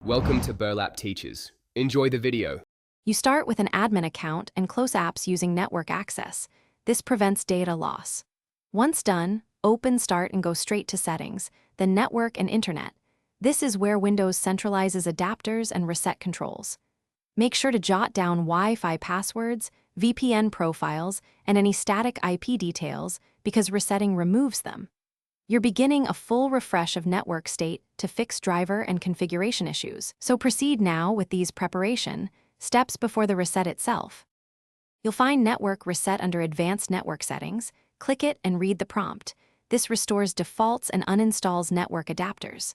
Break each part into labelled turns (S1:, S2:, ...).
S1: Welcome to Burlap Teachers. Enjoy the video.
S2: You start with an admin account and close apps using network access. This prevents data loss. Once done, open Start and go straight to Settings, then Network and Internet. This is where Windows centralizes adapters and reset controls. Make sure to jot down Wi-Fi passwords, VPN profiles, and any static IP details because resetting removes them. You're beginning a full refresh of network state to fix driver and configuration issues, so proceed now with these preparation steps before the reset itself. You'll find Network Reset under Advanced Network Settings. Click it and read the prompt. This restores defaults and uninstalls network adapters.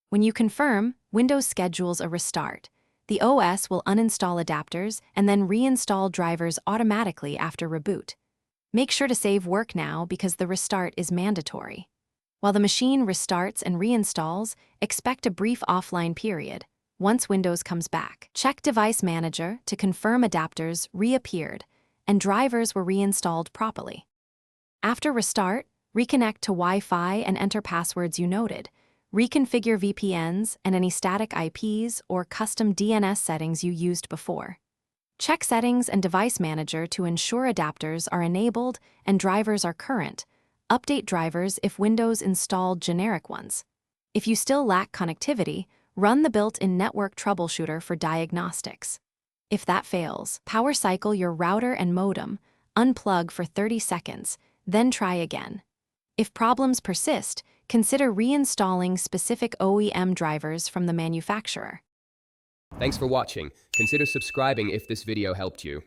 S2: When you confirm, Windows schedules a restart. The OS will uninstall adapters and then reinstall drivers automatically after reboot. Make sure to save work now because the restart is mandatory. While the machine restarts and reinstalls, expect a brief offline period. Once Windows comes back, check Device Manager to confirm adapters reappeared and drivers were reinstalled properly. After restart, reconnect to Wi-Fi and enter passwords you noted. Reconfigure VPNs and any static IPs or custom DNS settings you used before. Check Settings and Device Manager to ensure adapters are enabled and drivers are current. Update drivers if Windows installed generic ones. If you still lack connectivity, run the built-in Network Troubleshooter for diagnostics. If that fails, power cycle your router and modem, unplug for 30 seconds, then try again. If problems persist, consider reinstalling specific OEM drivers from the manufacturer.
S1: Thanks for watching. Consider subscribing if this video helped you.